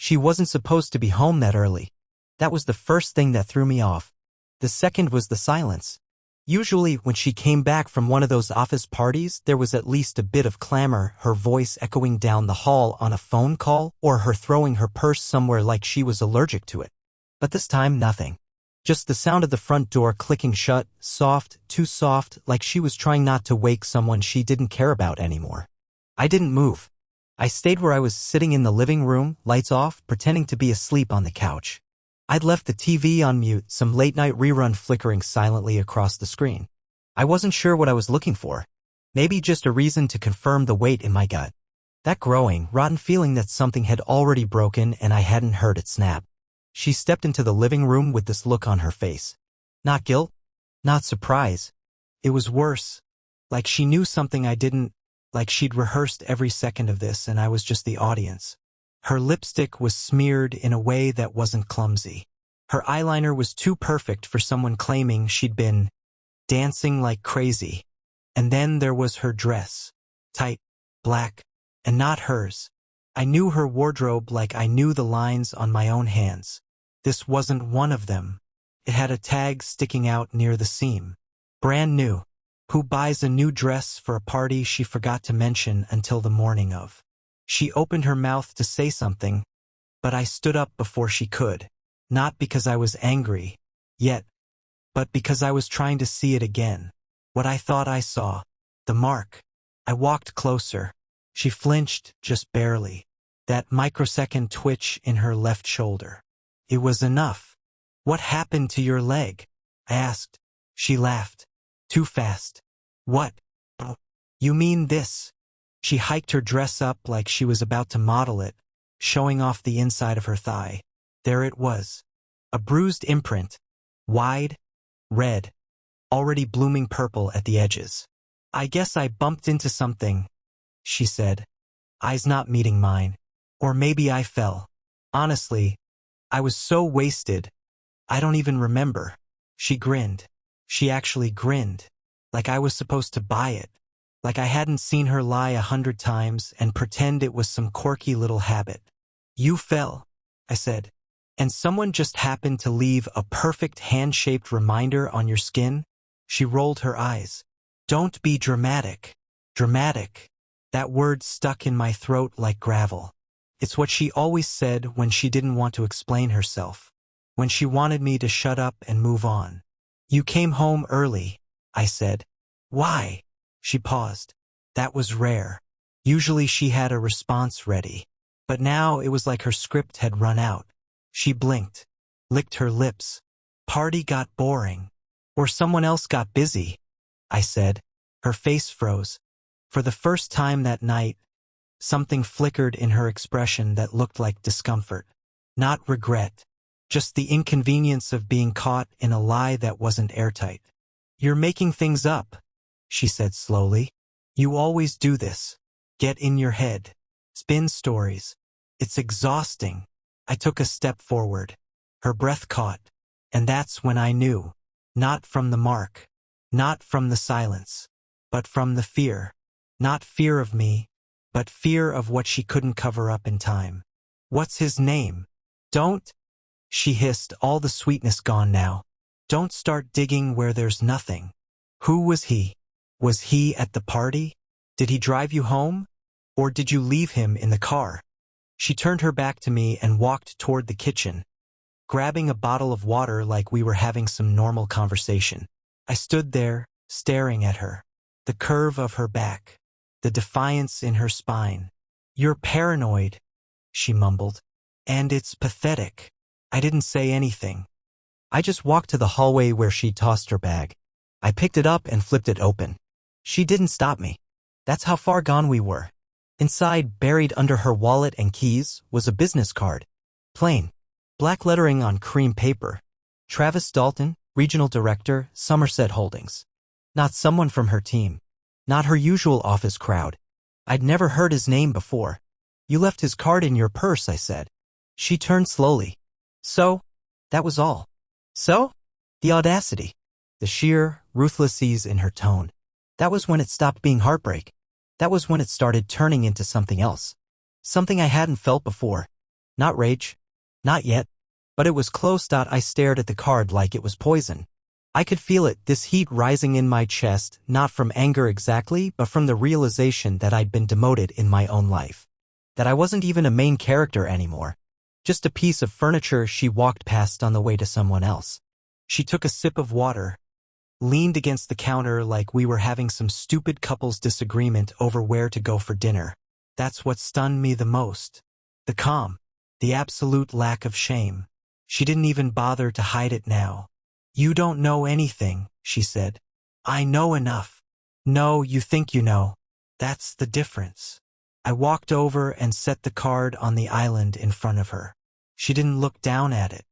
She wasn't supposed to be home that early. That was the first thing that threw me off. The second was the silence. Usually, when she came back from one of those office parties, there was at least a bit of clamor, her voice echoing down the hall on a phone call, or her throwing her purse somewhere like she was allergic to it. But this time, nothing. Just the sound of the front door clicking shut, soft, too soft, like she was trying not to wake someone she didn't care about anymore. I didn't move. I stayed where I was, sitting in the living room, lights off, pretending to be asleep on the couch. I'd left the TV on mute, some late-night rerun flickering silently across the screen. I wasn't sure what I was looking for. Maybe just a reason to confirm the weight in my gut. That growing, rotten feeling that something had already broken and I hadn't heard it snap. She stepped into the living room with this look on her face. Not guilt, not surprise. It was worse. Like she knew something I didn't, like she'd rehearsed every second of this and I was just the audience. Her lipstick was smeared in a way that wasn't clumsy. Her eyeliner was too perfect for someone claiming she'd been dancing like crazy. And then there was her dress. Tight, black, and not hers. I knew her wardrobe like I knew the lines on my own hands. This wasn't one of them. It had a tag sticking out near the seam. Brand new. Who buys a new dress for a party she forgot to mention until the morning of? She opened her mouth to say something, but I stood up before she could. Not because I was angry, yet, but because I was trying to see it again. What I thought I saw. The mark. I walked closer. She flinched, just barely. That microsecond twitch in her left shoulder. It was enough. What happened to your leg? I asked. She laughed. Too fast. What? Oh, you mean this? She hiked her dress up like she was about to model it, showing off the inside of her thigh. There it was. A bruised imprint. Wide, red, already blooming purple at the edges. I guess I bumped into something, she said, eyes not meeting mine. Or maybe I fell. Honestly, I was so wasted, I don't even remember. She grinned. She actually grinned. Like I was supposed to buy it. Like I hadn't seen her lie 100 times and pretend it was some quirky little habit. You fell, I said. And someone just happened to leave a perfect hand-shaped reminder on your skin? She rolled her eyes. Don't be dramatic. Dramatic. That word stuck in my throat like gravel. It's what she always said when she didn't want to explain herself. When she wanted me to shut up and move on. You came home early, I said. Why? She paused. That was rare. Usually she had a response ready. But now it was like her script had run out. She blinked, licked her lips. Party got boring. Or someone else got busy, I said. Her face froze. For the first time that night, something flickered in her expression that looked like discomfort. Not regret. Just the inconvenience of being caught in a lie that wasn't airtight. You're making things up, she said slowly. You always do this. Get in your head. Spin stories. It's exhausting. I took a step forward. Her breath caught. And that's when I knew. Not from the mark. Not from the silence. But from the fear. Not fear of me, but fear of what she couldn't cover up in time. What's his name? Don't, she hissed, all the sweetness gone now. Don't start digging where there's nothing. Who was he? Was he at the party? Did he drive you home? Or did you leave him in the car? She turned her back to me and walked toward the kitchen, grabbing a bottle of water like we were having some normal conversation. I stood there, staring at her. The curve of her back. The defiance in her spine. You're paranoid, she mumbled. And it's pathetic. I didn't say anything. I just walked to the hallway where she tossed her bag. I picked it up and flipped it open. She didn't stop me. That's how far gone we were. Inside, buried under her wallet and keys, was a business card. Plain. Black lettering on cream paper. Travis Dalton, Regional Director, Somerset Holdings. Not someone from her team. Not her usual office crowd. I'd never heard his name before. You left his card in your purse, I said. She turned slowly. So? That was all. So? The audacity. The sheer, ruthless ease in her tone. That was when it stopped being heartbreak. That was when it started turning into something else. Something I hadn't felt before. Not rage. Not yet. But it was close. I stared at the card like it was poison. I could feel it, this heat rising in my chest, not from anger exactly, but from the realization that I'd been demoted in my own life. That I wasn't even a main character anymore. Just a piece of furniture she walked past on the way to someone else. She took a sip of water, leaned against the counter like we were having some stupid couple's disagreement over where to go for dinner. That's what stunned me the most. The calm. The absolute lack of shame. She didn't even bother to hide it now. You don't know anything, she said. I know enough. No, you think you know. That's the difference. I walked over and set the card on the island in front of her. She didn't look down at it.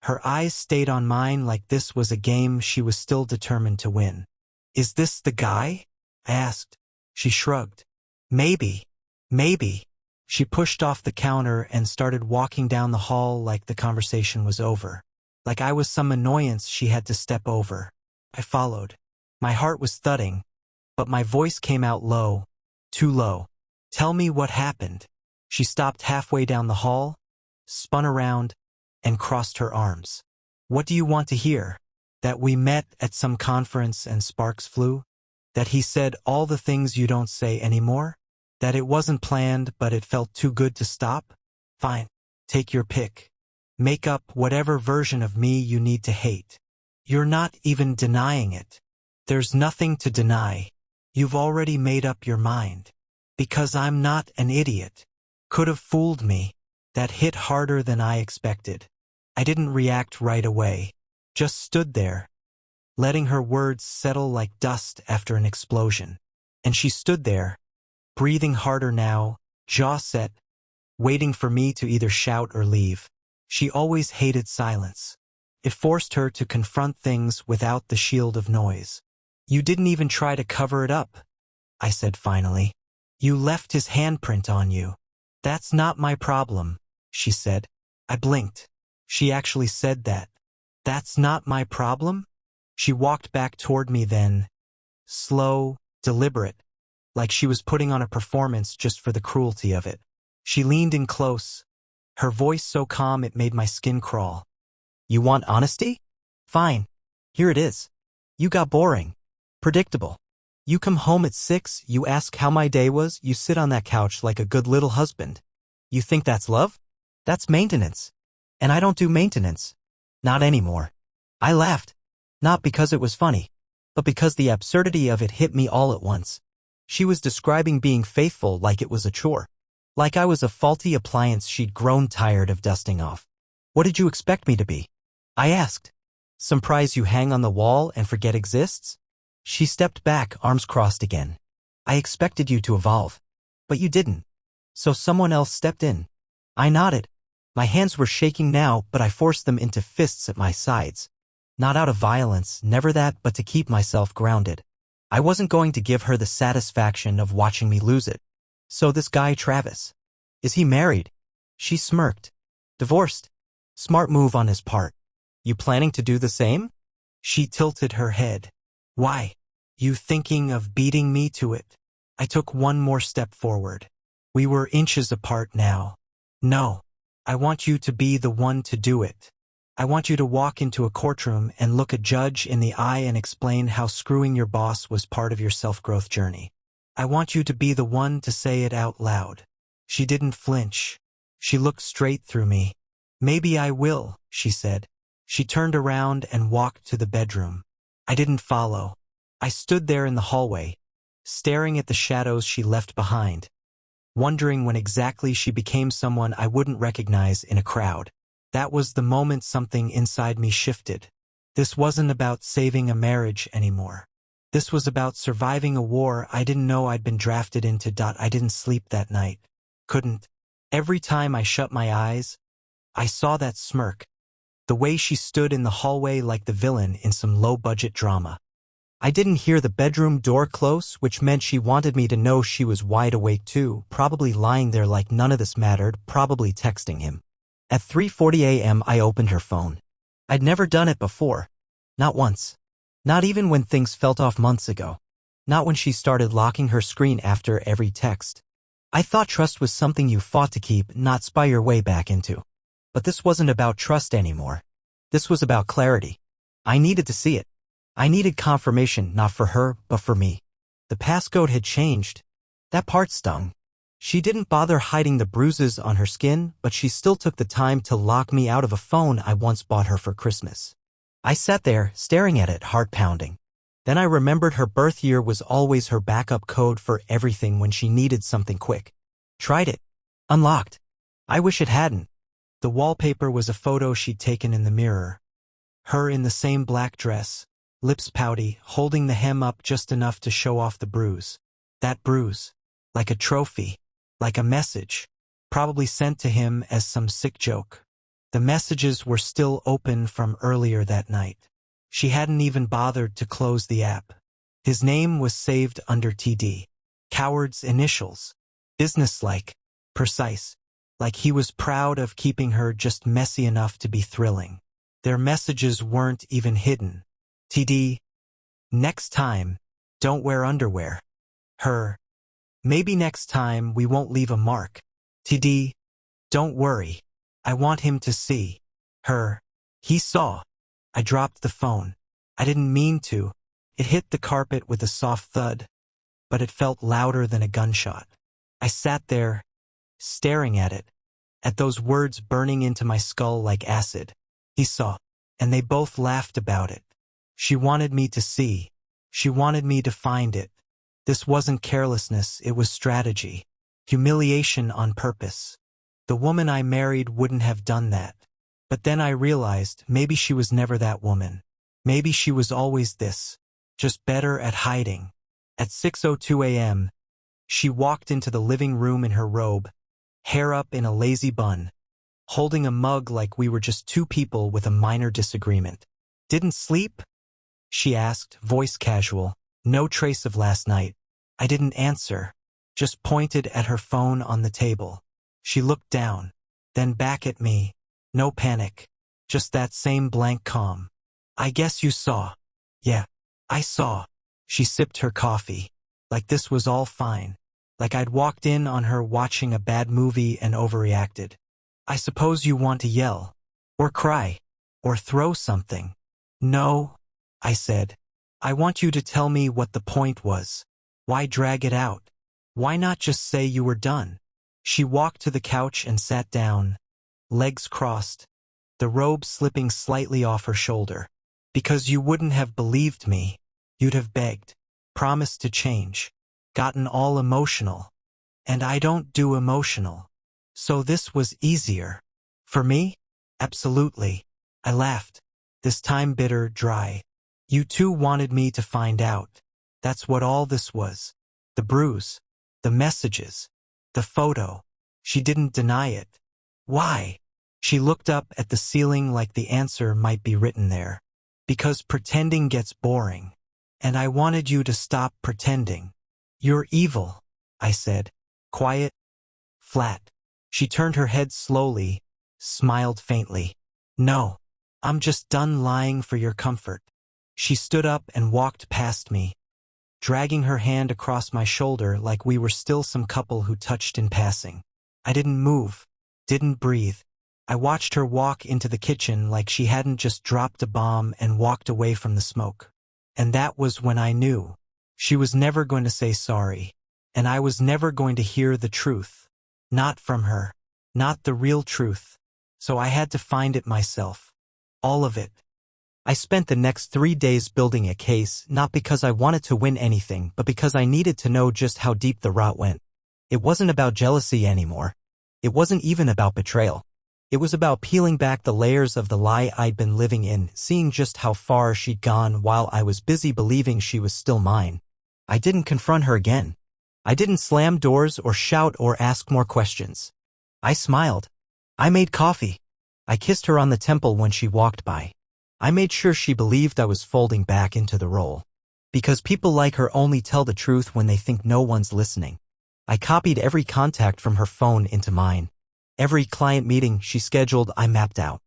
Her eyes stayed on mine like this was a game she was still determined to win. Is this the guy? I asked. She shrugged. Maybe. Maybe. She pushed off the counter and started walking down the hall like the conversation was over. Like I was some annoyance she had to step over. I followed. My heart was thudding, but my voice came out low. Too low. Tell me what happened. She stopped halfway down the hall, spun around, and crossed her arms. What do you want to hear? That we met at some conference and sparks flew? That he said all the things you don't say anymore? That it wasn't planned but it felt too good to stop? Fine. Take your pick. Make up whatever version of me you need to hate. You're not even denying it. There's nothing to deny. You've already made up your mind. Because I'm not an idiot. Could have fooled me. That hit harder than I expected. I didn't react right away. Just stood there, letting her words settle like dust after an explosion. And she stood there, breathing harder now, jaw set, waiting for me to either shout or leave. She always hated silence. It forced her to confront things without the shield of noise. You didn't even try to cover it up, I said finally. You left his handprint on you. That's not my problem, she said. I blinked. She actually said that. That's not my problem? She walked back toward me then, slow, deliberate, like she was putting on a performance just for the cruelty of it. She leaned in close, her voice so calm it made my skin crawl. You want honesty? Fine. Here it is. You got boring. Predictable. You come home at 6, you ask how my day was, you sit on that couch like a good little husband. You think that's love? That's maintenance. And I don't do maintenance. Not anymore. I laughed. Not because it was funny, but because the absurdity of it hit me all at once. She was describing being faithful like it was a chore. Like I was a faulty appliance she'd grown tired of dusting off. What did you expect me to be? I asked. Some prize you hang on the wall and forget exists? She stepped back, arms crossed again. I expected you to evolve. But you didn't. So someone else stepped in. I nodded. My hands were shaking now, but I forced them into fists at my sides. Not out of violence, never that, but to keep myself grounded. I wasn't going to give her the satisfaction of watching me lose it. So this guy Travis. Is he married? She smirked. Divorced. Smart move on his part. You planning to do the same? She tilted her head. Why? You thinking of beating me to it? I took one more step forward. We were inches apart now. No. I want you to be the one to do it. I want you to walk into a courtroom and look a judge in the eye and explain how screwing your boss was part of your self-growth journey. I want you to be the one to say it out loud. She didn't flinch. She looked straight through me. Maybe I will, she said. She turned around and walked to the bedroom. I didn't follow. I stood there in the hallway, staring at the shadows she left behind, wondering when exactly she became someone I wouldn't recognize in a crowd. That was the moment something inside me shifted. This wasn't about saving a marriage anymore. This was about surviving a war I didn't know I'd been drafted into. I didn't sleep that night. Couldn't. Every time I shut my eyes, I saw that smirk, the way she stood in the hallway like the villain in some low-budget drama. I didn't hear the bedroom door close, which meant she wanted me to know she was wide awake too, probably lying there like none of this mattered, probably texting him. At 3:40 a.m. I opened her phone. I'd never done it before. Not once. Not even when things felt off months ago. Not when she started locking her screen after every text. I thought trust was something you fought to keep, not spy your way back into. But this wasn't about trust anymore. This was about clarity. I needed to see it. I needed confirmation, not for her, but for me. The passcode had changed. That part stung. She didn't bother hiding the bruises on her skin, but she still took the time to lock me out of a phone I once bought her for Christmas. I sat there, staring at it, heart pounding. Then I remembered her birth year was always her backup code for everything when she needed something quick. Tried it. Unlocked. I wish it hadn't. The wallpaper was a photo she'd taken in the mirror. Her in the same black dress, lips pouty, holding the hem up just enough to show off the bruise. That bruise. Like a trophy. Like a message. Probably sent to him as some sick joke. The messages were still open from earlier that night. She hadn't even bothered to close the app. His name was saved under TD. Coward's initials. Businesslike. Precise. Like he was proud of keeping her just messy enough to be thrilling. Their messages weren't even hidden. TD. Next time, don't wear underwear. Her. Maybe next time we won't leave a mark. TD. Don't worry. I want him to see. Her. He saw. I dropped the phone. I didn't mean to. It hit the carpet with a soft thud. But it felt louder than a gunshot. I sat there, staring at it. At those words burning into my skull like acid. He saw. And they both laughed about it. She wanted me to see. She wanted me to find it. This wasn't carelessness, it was strategy. Humiliation on purpose. The woman I married wouldn't have done that. But then I realized maybe she was never that woman. Maybe she was always this. Just better at hiding. At 6:02 a.m., she walked into the living room in her robe, hair up in a lazy bun, holding a mug like we were just two people with a minor disagreement. Didn't sleep? She asked, voice casual. No trace of last night. I didn't answer, just pointed at her phone on the table. She looked down, then back at me. No panic, just that same blank calm. I guess you saw. Yeah, I saw. She sipped her coffee. Like this was all fine. Like I'd walked in on her watching a bad movie and overreacted. I suppose you want to yell. Or cry. Or throw something. No, I said. I want you to tell me what the point was. Why drag it out? Why not just say you were done? She walked to the couch and sat down, legs crossed, the robe slipping slightly off her shoulder. Because you wouldn't have believed me. You'd have begged, promised to change, gotten all emotional. And I don't do emotional. So this was easier. For me? Absolutely. I laughed, this time bitter, dry. You two wanted me to find out. That's what all this was. The bruise. The messages. The photo. She didn't deny it. Why? She looked up at the ceiling like the answer might be written there. Because pretending gets boring. And I wanted you to stop pretending. You're evil, I said. Quiet. Flat. She turned her head slowly, smiled faintly. No. I'm just done lying for your comfort. She stood up and walked past me, dragging her hand across my shoulder like we were still some couple who touched in passing. I didn't move, didn't breathe. I watched her walk into the kitchen like she hadn't just dropped a bomb and walked away from the smoke. And that was when I knew. She was never going to say sorry, and I was never going to hear the truth. Not from her, not the real truth. So I had to find it myself. All of it. I spent the next 3 days building a case, not because I wanted to win anything, but because I needed to know just how deep the rot went. It wasn't about jealousy anymore. It wasn't even about betrayal. It was about peeling back the layers of the lie I'd been living in, seeing just how far she'd gone while I was busy believing she was still mine. I didn't confront her again. I didn't slam doors or shout or ask more questions. I smiled. I made coffee. I kissed her on the temple when she walked by. I made sure she believed I was folding back into the role. Because people like her only tell the truth when they think no one's listening. I copied every contact from her phone into mine. Every client meeting she scheduled, I mapped out.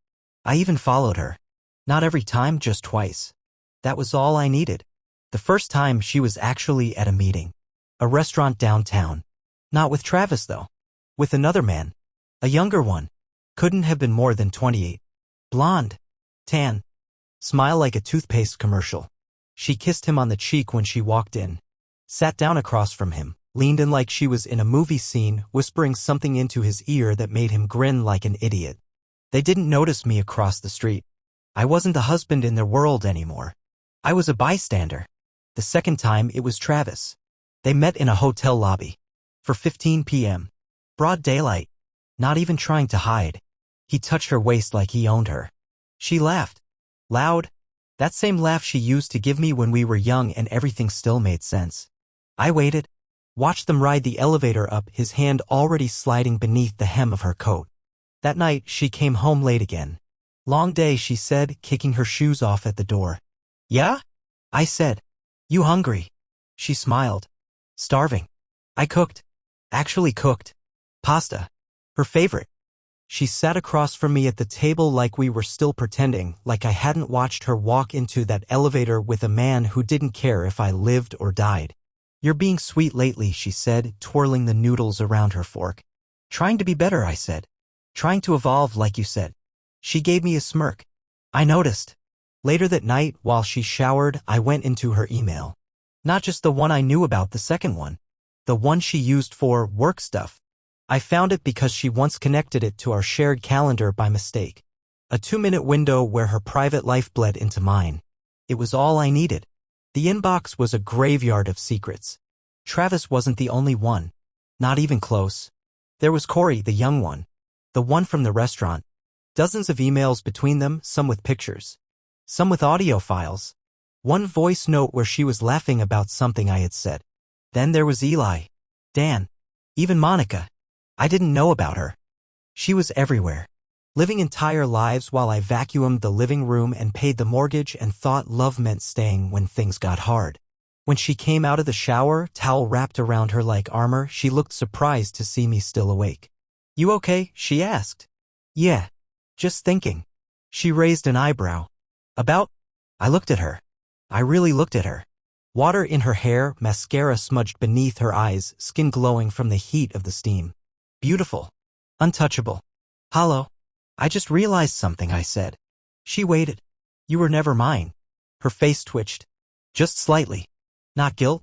I even followed her. Not every time, just twice. That was all I needed. The first time she was actually at a meeting. A restaurant downtown. Not with Travis, though. With another man. A younger one. Couldn't have been more than 28. Blonde. Tan. Smile like a toothpaste commercial. She kissed him on the cheek when she walked in. Sat down across from him, leaned in like she was in a movie scene, whispering something into his ear that made him grin like an idiot. They didn't notice me across the street. I wasn't the husband in their world anymore. I was a bystander. The second time it was Travis. They met in a hotel lobby. For 15 p.m. Broad daylight. Not even trying to hide. He touched her waist like he owned her. She laughed. Loud. That same laugh she used to give me when we were young and everything still made sense. I waited. Watched them ride the elevator up, his hand already sliding beneath the hem of her coat. That night, she came home late again. Long day, she said, kicking her shoes off at the door. Yeah? I said. You hungry? She smiled. Starving. I cooked. Actually cooked. Pasta. Her favorite. She sat across from me at the table like we were still pretending, like I hadn't watched her walk into that elevator with a man who didn't care if I lived or died. You're being sweet lately, she said, twirling the noodles around her fork. Trying to be better, I said. Trying to evolve, like you said. She gave me a smirk. I noticed. Later that night, while she showered, I went into her email. Not just the one I knew about, the second one. The one she used for work stuff. I found it because she once connected it to our shared calendar by mistake. A 2-minute window where her private life bled into mine. It was all I needed. The inbox was a graveyard of secrets. Travis wasn't the only one. Not even close. There was Corey, the young one. The one from the restaurant. Dozens of emails between them, some with pictures. Some with audio files. One voice note where she was laughing about something I had said. Then there was Eli. Dan. Even Monica. I didn't know about her. She was everywhere. Living entire lives while I vacuumed the living room and paid the mortgage and thought love meant staying when things got hard. When she came out of the shower, towel wrapped around her like armor, she looked surprised to see me still awake. You okay? She asked. Yeah. Just thinking. She raised an eyebrow. About? I looked at her. I really looked at her. Water in her hair, mascara smudged beneath her eyes, skin glowing from the heat of the steam. Beautiful. Untouchable. Hollow. I just realized something, I said. She waited. You were never mine. Her face twitched. Just slightly. Not guilt.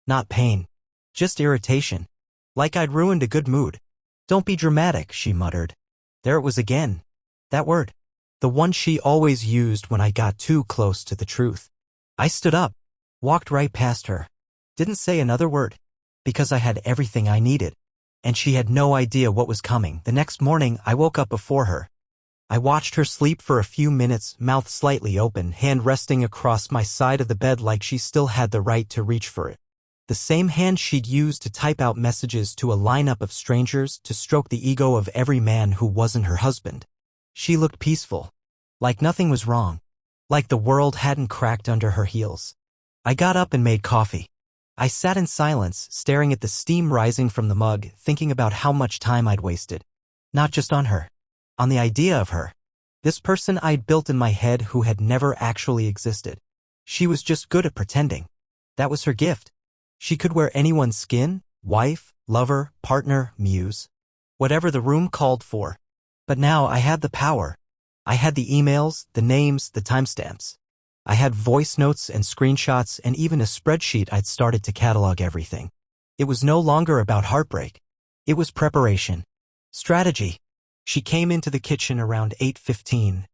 Not pain. Just irritation. Like I'd ruined a good mood. Don't be dramatic, she muttered. There it was again. That word. The one she always used when I got too close to the truth. I stood up. Walked right past her. Didn't say another word. Because I had everything I needed. And she had no idea what was coming. The next morning, I woke up before her. I watched her sleep for a few minutes, mouth slightly open, hand resting across my side of the bed like she still had the right to reach for it. The same hand she'd used to type out messages to a lineup of strangers to stroke the ego of every man who wasn't her husband. She looked peaceful. Like nothing was wrong. Like the world hadn't cracked under her heels. I got up and made coffee. I sat in silence, staring at the steam rising from the mug, thinking about how much time I'd wasted. Not just on her. On the idea of her. This person I'd built in my head who had never actually existed. She was just good at pretending. That was her gift. She could wear anyone's skin, wife, lover, partner, muse. Whatever the room called for. But now I had the power. I had the emails, the names, the timestamps. I had voice notes and screenshots and even a spreadsheet I'd started to catalog everything. It was no longer about heartbreak. It was preparation. Strategy. She came into the kitchen around 8:15,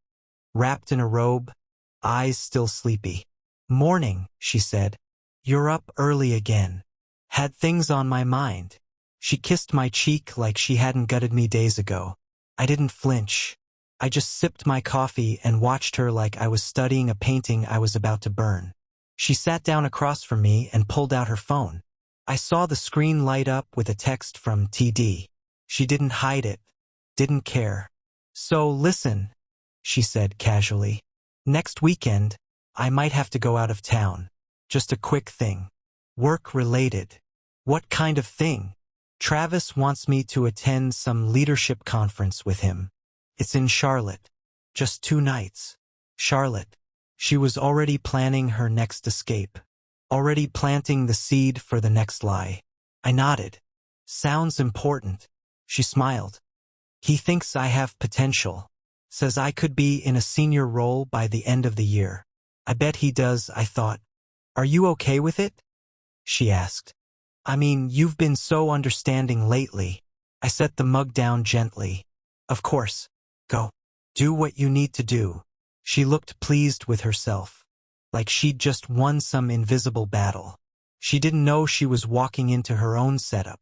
wrapped in a robe, eyes still sleepy. Morning, she said. You're up early again. Had things on my mind. She kissed my cheek like she hadn't gutted me days ago. I didn't flinch. I just sipped my coffee and watched her like I was studying a painting I was about to burn. She sat down across from me and pulled out her phone. I saw the screen light up with a text from TD. She didn't hide it. Didn't care. So listen, she said casually. Next weekend, I might have to go out of town. Just a quick thing. Work-related. What kind of thing? Travis wants me to attend some leadership conference with him. It's in Charlotte. Just 2 nights. Charlotte. She was already planning her next escape. Already planting the seed for the next lie. I nodded. Sounds important. She smiled. He thinks I have potential. Says I could be in a senior role by the end of the year. I bet he does, I thought. Are you okay with it? She asked. I mean, you've been so understanding lately. I set the mug down gently. Of course. Go. Do what you need to do. She looked pleased with herself, like she'd just won some invisible battle. She didn't know she was walking into her own setup.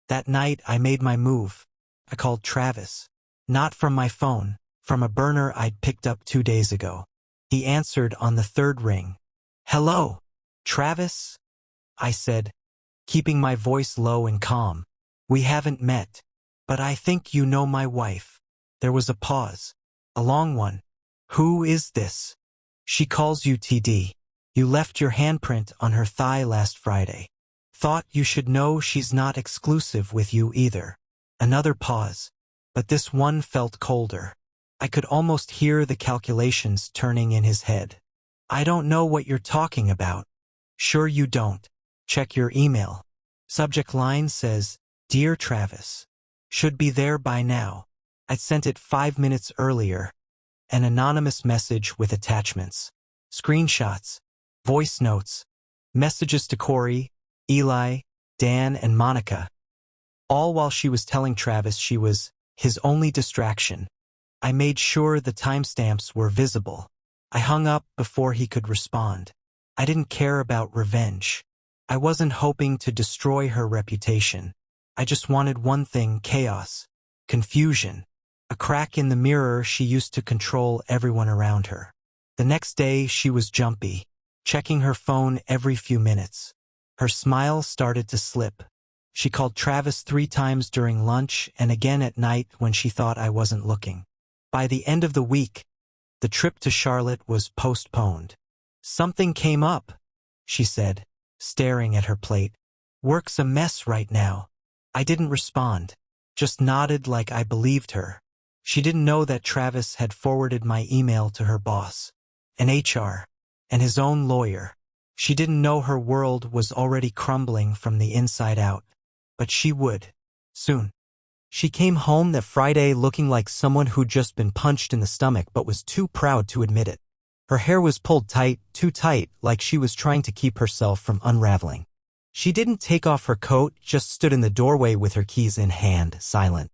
That night, I made my move. I called Travis. Not from my phone, from a burner I'd picked up 2 days ago. He answered on the third ring. Hello, Travis? I said, keeping my voice low and calm. We haven't met, but I think you know my wife. There was a pause. A long one. Who is this? She calls you TD. You left your handprint on her thigh last Friday. Thought you should know she's not exclusive with you either. Another pause, but this one felt colder. I could almost hear the calculations turning in his head. I don't know what you're talking about. Sure you don't. Check your email. Subject line says, Dear Travis. Should be there by now. I'd sent it 5 minutes earlier. An anonymous message with attachments. Screenshots. Voice notes. Messages to Corey, Eli, Dan, and Monica. All while she was telling Travis she was his only distraction. I made sure the timestamps were visible. I hung up before he could respond. I didn't care about revenge. I wasn't hoping to destroy her reputation. I just wanted one thing: chaos, confusion, a crack in the mirror she used to control everyone around her. The next day she was jumpy, checking her phone every few minutes. Her smile started to slip. She called Travis 3 times during lunch and again at night when she thought I wasn't looking. By the end of the week, the trip to Charlotte was postponed. Something came up, she said, staring at her plate. Work's a mess right now. I didn't respond, just nodded like I believed her. She didn't know that Travis had forwarded my email to her boss, an HR, and his own lawyer. She didn't know her world was already crumbling from the inside out, but she would, soon. She came home that Friday looking like someone who'd just been punched in the stomach but was too proud to admit it. Her hair was pulled tight, too tight, like she was trying to keep herself from unraveling. She didn't take off her coat, just stood in the doorway with her keys in hand, silent.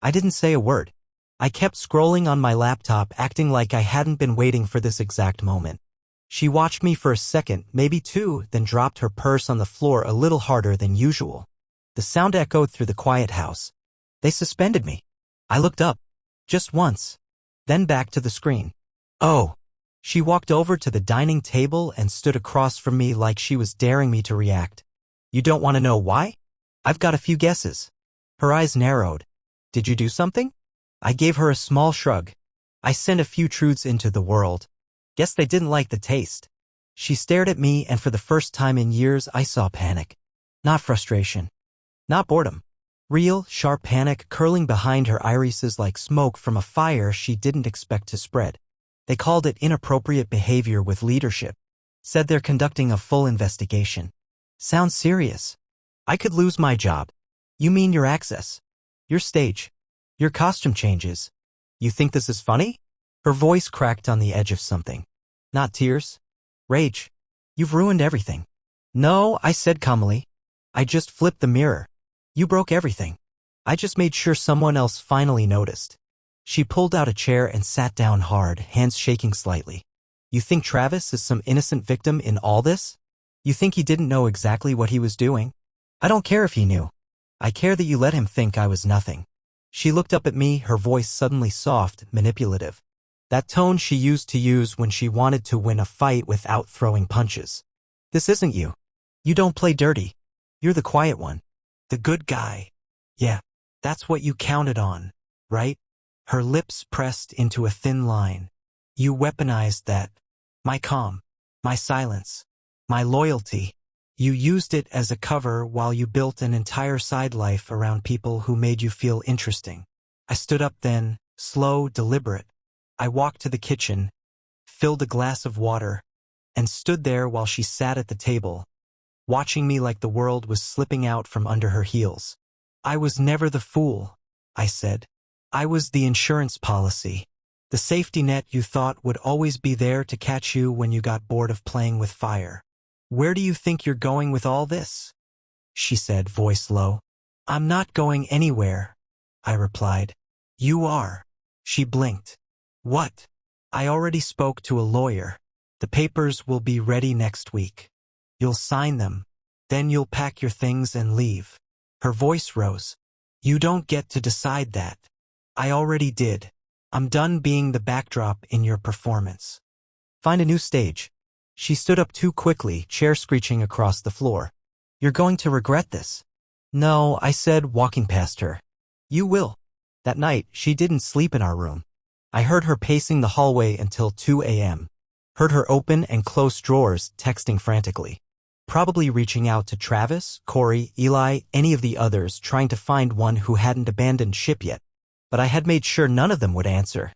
I didn't say a word. I kept scrolling on my laptop, acting like I hadn't been waiting for this exact moment. She watched me for a second, maybe 2, then dropped her purse on the floor a little harder than usual. The sound echoed through the quiet house. They suspended me. I looked up. Just once. Then back to the screen. Oh. She walked over to the dining table and stood across from me like she was daring me to react. You don't want to know why? I've got a few guesses. Her eyes narrowed. Did you do something? I gave her a small shrug. I sent a few truths into the world. Guess they didn't like the taste. She stared at me, and for the first time in years I saw panic. Not frustration. Not boredom. Real, sharp panic curling behind her irises like smoke from a fire she didn't expect to spread. They called it inappropriate behavior with leadership. Said they're conducting a full investigation. Sounds serious. I could lose my job. You mean your access? Your stage? Your costume changes? You think this is funny? Her voice cracked on the edge of something. Not tears. Rage. You've ruined everything. No, I said calmly. I just flipped the mirror. You broke everything. I just made sure someone else finally noticed. She pulled out a chair and sat down hard, hands shaking slightly. You think Travis is some innocent victim in all this? You think he didn't know exactly what he was doing? I don't care if he knew. I care that you let him think I was nothing. She looked up at me, her voice suddenly soft, manipulative. That tone she used to use when she wanted to win a fight without throwing punches. This isn't you. You don't play dirty. You're the quiet one. The good guy. Yeah, that's what you counted on, right? Her lips pressed into a thin line. You weaponized that. My calm. My silence. My loyalty. You used it as a cover while you built an entire side life around people who made you feel interesting. I stood up then, slow, deliberate. I walked to the kitchen, filled a glass of water, and stood there while she sat at the table, watching me like the world was slipping out from under her heels. I was never the fool, I said. I was the insurance policy. The safety net you thought would always be there to catch you when you got bored of playing with fire. Where do you think you're going with all this? She said, voice low. I'm not going anywhere, I replied. You are. She blinked. What? I already spoke to a lawyer. The papers will be ready next week. You'll sign them. Then you'll pack your things and leave. Her voice rose. You don't get to decide that. I already did. I'm done being the backdrop in your performance. Find a new stage. She stood up too quickly, chair screeching across the floor. You're going to regret this. No, I said, walking past her. You will. That night, she didn't sleep in our room. I heard her pacing the hallway until 2 a.m. Heard her open and close drawers, texting frantically. Probably reaching out to Travis, Corey, Eli, any of the others, trying to find one who hadn't abandoned ship yet. But I had made sure none of them would answer.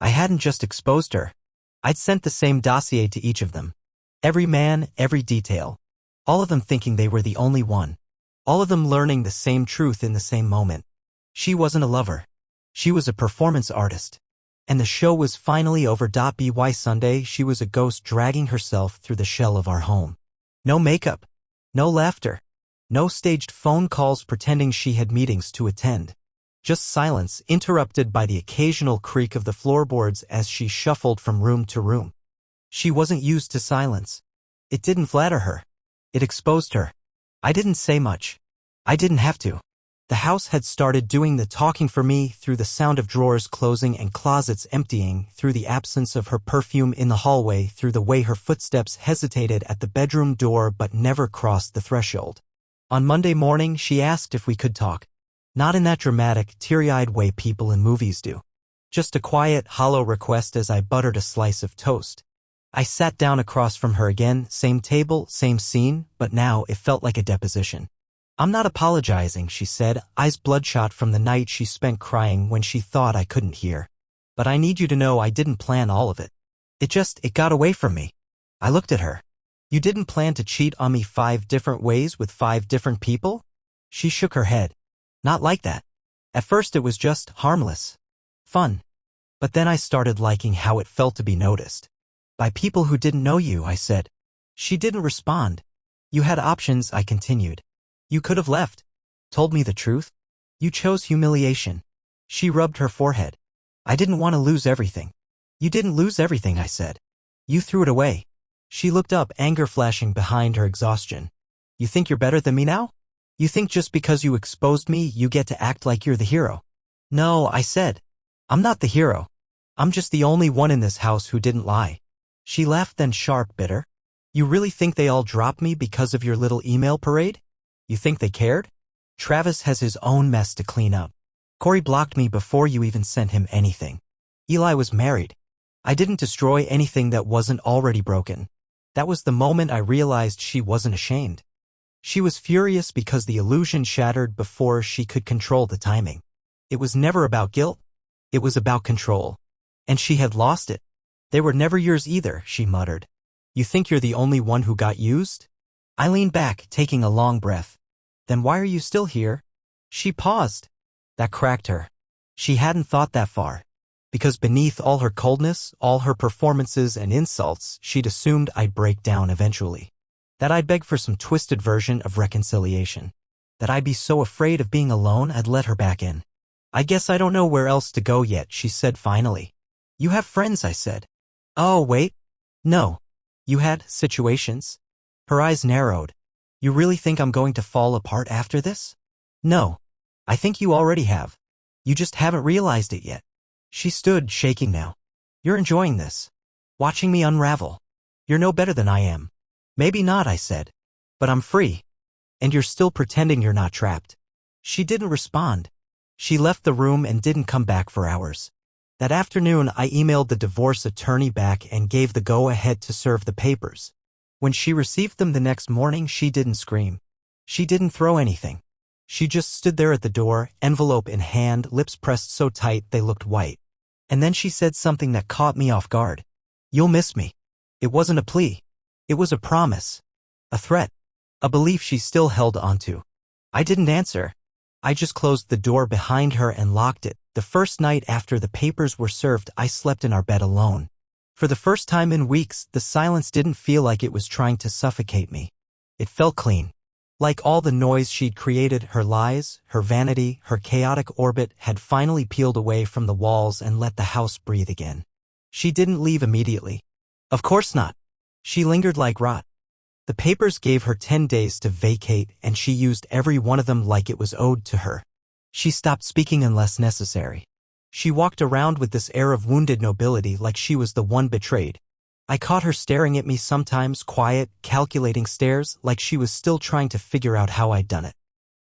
I hadn't just exposed her. I'd sent the same dossier to each of them. Every man, every detail. All of them thinking they were the only one. All of them learning the same truth in the same moment. She wasn't a lover. She was a performance artist. And the show was finally over. By Sunday, she was a ghost dragging herself through the shell of our home. No makeup. No laughter. No staged phone calls pretending she had meetings to attend. Just silence, interrupted by the occasional creak of the floorboards as she shuffled from room to room. She wasn't used to silence. It didn't flatter her. It exposed her. I didn't say much. I didn't have to. The house had started doing the talking for me through the sound of drawers closing and closets emptying, through the absence of her perfume in the hallway, through the way her footsteps hesitated at the bedroom door but never crossed the threshold. On Monday morning, she asked if we could talk. Not in that dramatic, teary-eyed way people in movies do. Just a quiet, hollow request as I buttered a slice of toast. I sat down across from her again, same table, same scene, but now it felt like a deposition. I'm not apologizing, she said, eyes bloodshot from the night she spent crying when she thought I couldn't hear. But I need you to know I didn't plan all of it. It got away from me. I looked at her. You didn't plan to cheat on me 5 different ways with 5 different people? She shook her head. Not like that. At first it was just harmless. Fun. But then I started liking how it felt to be noticed. By people who didn't know you, I said. She didn't respond. You had options, I continued. You could have left. Told me the truth. You chose humiliation. She rubbed her forehead. I didn't want to lose everything. You didn't lose everything, I said. You threw it away. She looked up, anger flashing behind her exhaustion. You think you're better than me now? You think just because you exposed me, you get to act like you're the hero? No, I said. I'm not the hero. I'm just the only one in this house who didn't lie. She laughed, then sharp, bitter. You really think they all dropped me because of your little email parade? You think they cared? Travis has his own mess to clean up. Corey blocked me before you even sent him anything. Eli was married. I didn't destroy anything that wasn't already broken. That was the moment I realized she wasn't ashamed. She was furious because the illusion shattered before she could control the timing. It was never about guilt. It was about control. And she had lost it. They were never yours either, she muttered. You think you're the only one who got used? I leaned back, taking a long breath. Then why are you still here? She paused. That cracked her. She hadn't thought that far. Because beneath all her coldness, all her performances and insults, she'd assumed I'd break down eventually. That I'd beg for some twisted version of reconciliation. That I'd be so afraid of being alone I'd let her back in. I guess I don't know where else to go yet, she said finally. You have friends, I said. Oh, wait. No. You had situations. Her eyes narrowed. You really think I'm going to fall apart after this? No. I think you already have. You just haven't realized it yet. She stood, shaking now. You're enjoying this. Watching me unravel. You're no better than I am. Maybe not, I said. But I'm free. And you're still pretending you're not trapped. She didn't respond. She left the room and didn't come back for hours. That afternoon, I emailed the divorce attorney back and gave the go-ahead to serve the papers. When she received them the next morning, she didn't scream. She didn't throw anything. She just stood there at the door, envelope in hand, lips pressed so tight they looked white. And then she said something that caught me off guard. You'll miss me. It wasn't a plea. It was a promise. A threat. A belief she still held onto. I didn't answer. I just closed the door behind her and locked it. The first night after the papers were served, I slept in our bed alone. For the first time in weeks, the silence didn't feel like it was trying to suffocate me. It felt clean. Like all the noise she'd created, her lies, her vanity, her chaotic orbit had finally peeled away from the walls and let the house breathe again. She didn't leave immediately. Of course not. She lingered like rot. The papers gave her 10 days to vacate, and she used every one of them like it was owed to her. She stopped speaking unless necessary. She walked around with this air of wounded nobility like she was the one betrayed. I caught her staring at me sometimes, quiet, calculating stares, like she was still trying to figure out how I'd done it.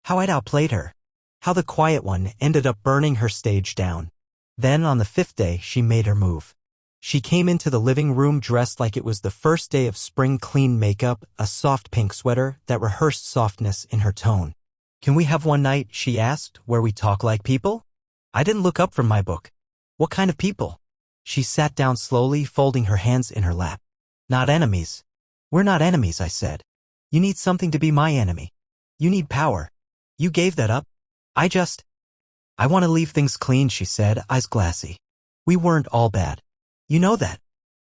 How I'd outplayed her. How the quiet one ended up burning her stage down. Then, on the 5th day, she made her move. She came into the living room dressed like it was the first day of spring, clean makeup, a soft pink sweater that rehearsed softness in her tone. "Can we have one night," she asked, "where we talk like people?" I didn't look up from my book. "What kind of people?" She sat down slowly, folding her hands in her lap. "Not enemies." "We're not enemies," I said. "You need something to be my enemy. You need power. You gave that up. I want to leave things clean," she said, eyes glassy. "We weren't all bad. You know that."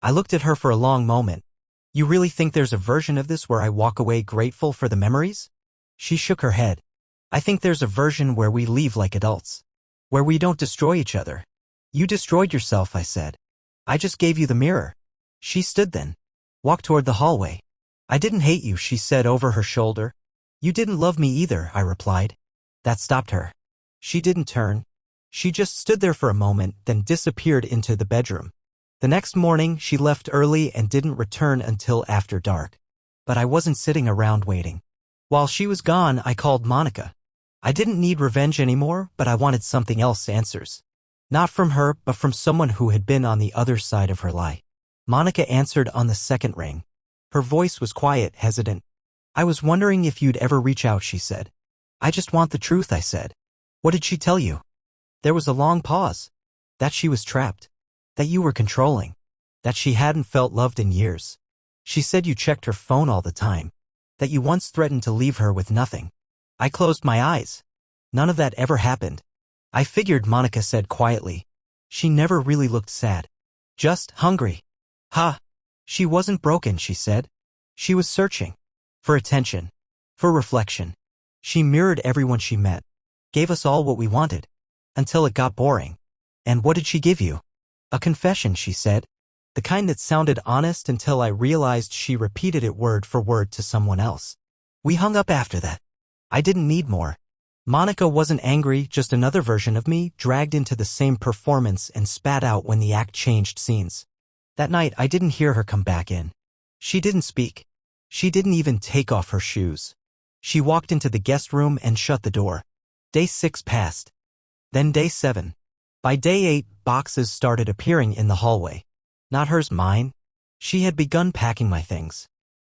I looked at her for a long moment. "You really think there's a version of this where I walk away grateful for the memories?" She shook her head. "I think there's a version where we leave like adults. Where we don't destroy each other." "You destroyed yourself," I said. "I just gave you the mirror." She stood then. Walked toward the hallway. "I didn't hate you," she said over her shoulder. "You didn't love me either," I replied. That stopped her. She didn't turn. She just stood there for a moment, then disappeared into the bedroom. The next morning, she left early and didn't return until after dark. But I wasn't sitting around waiting. While she was gone, I called Monica. I didn't need revenge anymore, but I wanted something else, answers. Not from her, but from someone who had been on the other side of her lie. Monica answered on the second ring. Her voice was quiet, hesitant. "I was wondering if you'd ever reach out," she said. "I just want the truth," I said. "What did she tell you?" There was a long pause. That she was trapped. That you were controlling. That she hadn't felt loved in years. She said you checked her phone all the time. That you once threatened to leave her with nothing. I closed my eyes. None of that ever happened. I figured, Monica said quietly. She never really looked sad. Just hungry. Ha! She wasn't broken, she said. She was searching. For attention. For reflection. She mirrored everyone she met. Gave us all what we wanted. Until it got boring. And what did she give you? A confession, she said. The kind that sounded honest until I realized she repeated it word for word to someone else. We hung up after that. I didn't need more. Monica wasn't angry, just another version of me, dragged into the same performance and spat out when the act changed scenes. That night, I didn't hear her come back in. She didn't speak. She didn't even take off her shoes. She walked into the guest room and shut the door. Day 6 passed. Then day 7. By day 8, boxes started appearing in the hallway. Not hers, mine. She had begun packing my things.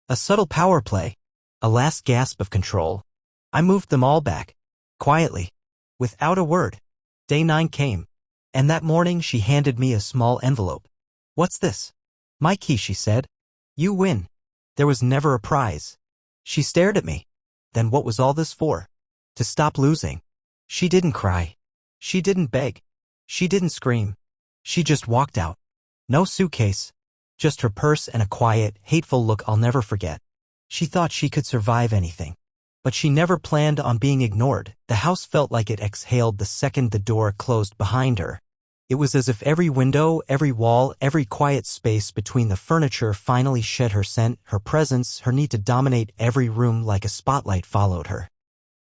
A subtle power play. A last gasp of control. I moved them all back. Quietly. Without a word. Day 9 came. And that morning she handed me a small envelope. What's this? My key, she said. You win. There was never a prize. She stared at me. Then what was all this for? To stop losing. She didn't cry. She didn't beg. She didn't scream. She just walked out. No suitcase. Just her purse and a quiet, hateful look I'll never forget. She thought she could survive anything. But she never planned on being ignored. The house felt like it exhaled the second the door closed behind her. It was as if every window, every wall, every quiet space between the furniture finally shed her scent, her presence, her need to dominate every room like a spotlight followed her.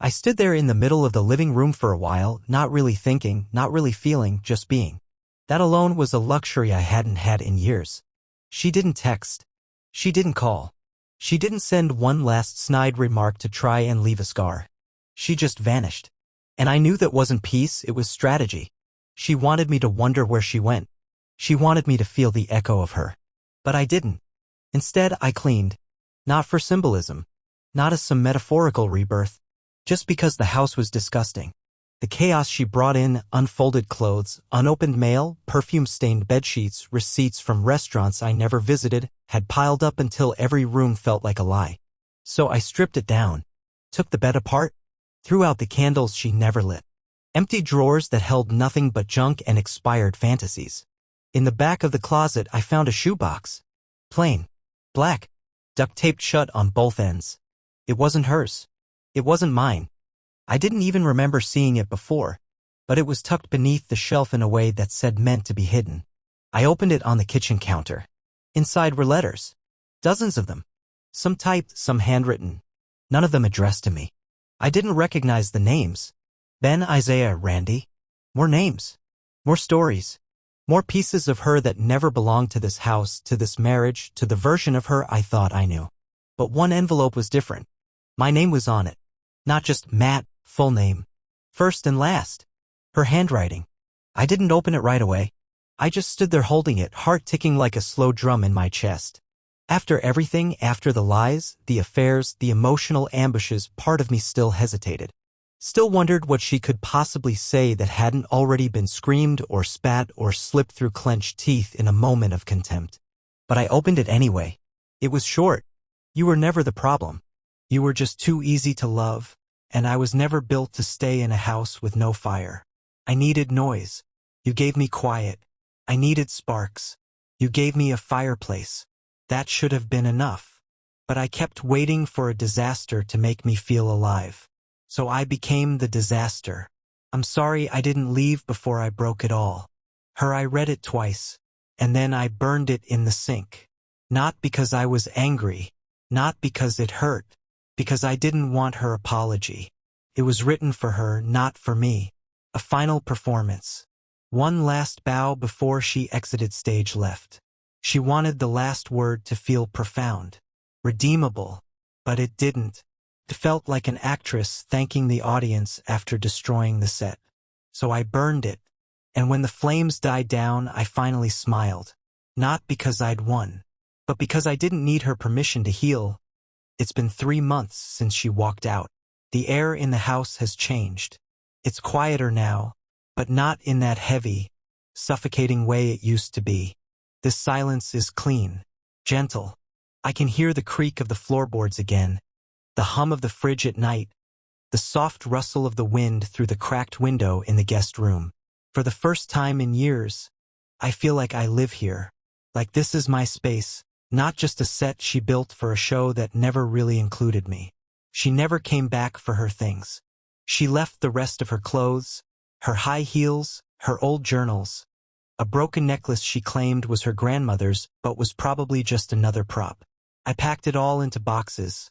I stood there in the middle of the living room for a while, not really thinking, not really feeling, just being. That alone was a luxury I hadn't had in years. She didn't text. She didn't call. She didn't send one last snide remark to try and leave a scar. She just vanished. And I knew that wasn't peace, it was strategy. She wanted me to wonder where she went. She wanted me to feel the echo of her. But I didn't. Instead, I cleaned. Not for symbolism. Not as some metaphorical rebirth. Just because the house was disgusting. The chaos she brought in, unfolded clothes, unopened mail, perfume-stained bedsheets, receipts from restaurants I never visited, had piled up until every room felt like a lie. So I stripped it down. Took the bed apart. Threw out the candles she never lit. Empty drawers that held nothing but junk and expired fantasies. In the back of the closet, I found a shoebox. Plain. Black. Duct-taped shut on both ends. It wasn't hers. It wasn't mine. I didn't even remember seeing it before, but it was tucked beneath the shelf in a way that said meant to be hidden. I opened it on the kitchen counter. Inside were letters. Dozens of them. Some typed, some handwritten. None of them addressed to me. I didn't recognize the names. Ben, Isaiah, Randy. More names. More stories. More pieces of her that never belonged to this house, to this marriage, to the version of her I thought I knew. But one envelope was different. My name was on it. Not just Matt, full name. First and last. Her handwriting. I didn't open it right away. I just stood there holding it, heart ticking like a slow drum in my chest. After everything, after the lies, the affairs, the emotional ambushes, part of me still hesitated. Still wondered what she could possibly say that hadn't already been screamed or spat or slipped through clenched teeth in a moment of contempt. But I opened it anyway. It was short. You were never the problem. You were just too easy to love, and I was never built to stay in a house with no fire. I needed noise. You gave me quiet. I needed sparks. You gave me a fireplace. That should have been enough. But I kept waiting for a disaster to make me feel alive. So I became the disaster. I'm sorry I didn't leave before I broke it all. I read it twice, and then I burned it in the sink. Not because I was angry, not because it hurt, because I didn't want her apology. It was written for her, not for me. A final performance. One last bow before she exited stage left. She wanted the last word to feel profound, redeemable, but it didn't. It felt like an actress thanking the audience after destroying the set. So I burned it, and when the flames died down, I finally smiled. Not because I'd won, but because I didn't need her permission to heal. It's been 3 months since she walked out. The air in the house has changed. It's quieter now, but not in that heavy, suffocating way it used to be. This silence is clean, gentle. I can hear the creak of the floorboards again, the hum of the fridge at night, the soft rustle of the wind through the cracked window in the guest room. For the first time in years, I feel like I live here, like this is my space, not just a set she built for a show that never really included me. She never came back for her things. She left the rest of her clothes, her high heels, her old journals. A broken necklace she claimed was her grandmother's, but was probably just another prop. I packed it all into boxes,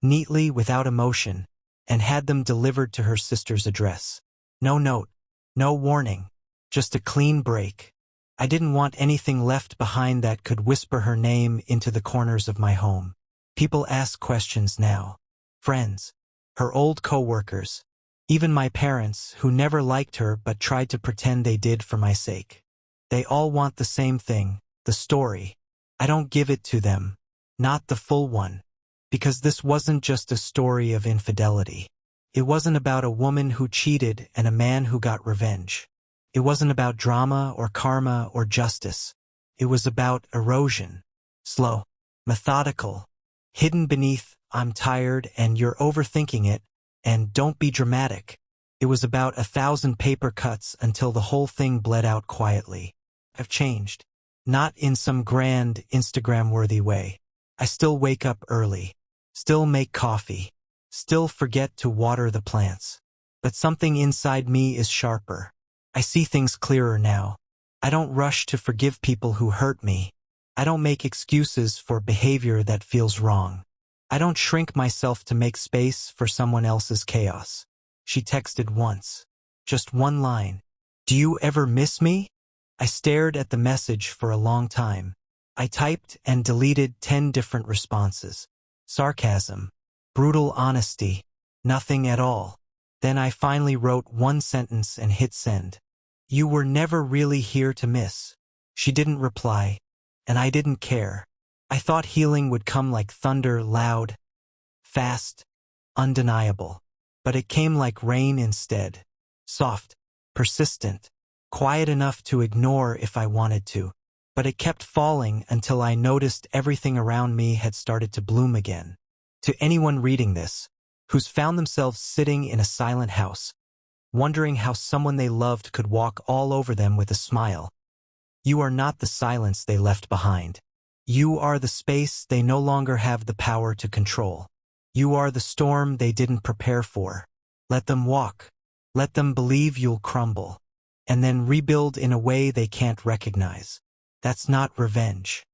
neatly without emotion, and had them delivered to her sister's address. No note, no warning, just a clean break. I didn't want anything left behind that could whisper her name into the corners of my home. People ask questions now. Friends, her old co-workers, even my parents, who never liked her but tried to pretend they did for my sake. They all want the same thing, the story. I don't give it to them, not the full one, because this wasn't just a story of infidelity. It wasn't about a woman who cheated and a man who got revenge. It wasn't about drama or karma or justice. It was about erosion. Slow, methodical, hidden beneath "I'm tired" and "you're overthinking it" and "don't be dramatic." It was about 1,000 paper cuts until the whole thing bled out quietly. I've changed. Not in some grand, Instagram-worthy way. I still wake up early. Still make coffee. Still forget to water the plants. But something inside me is sharper. I see things clearer now. I don't rush to forgive people who hurt me. I don't make excuses for behavior that feels wrong. I don't shrink myself to make space for someone else's chaos. She texted once. Just one line. "Do you ever miss me?" I stared at the message for a long time. I typed and deleted 10 different responses. Sarcasm. Brutal honesty. Nothing at all. Then I finally wrote one sentence and hit send. "You were never really here to miss." She didn't reply, and I didn't care. I thought healing would come like thunder, loud, fast, undeniable. But it came like rain instead. Soft, persistent, quiet enough to ignore if I wanted to. But it kept falling until I noticed everything around me had started to bloom again. To anyone reading this, who's found themselves sitting in a silent house, wondering how someone they loved could walk all over them with a smile. You are not the silence they left behind. You are the space they no longer have the power to control. You are the storm they didn't prepare for. Let them walk. Let them believe you'll crumble, and then rebuild in a way they can't recognize. That's not revenge.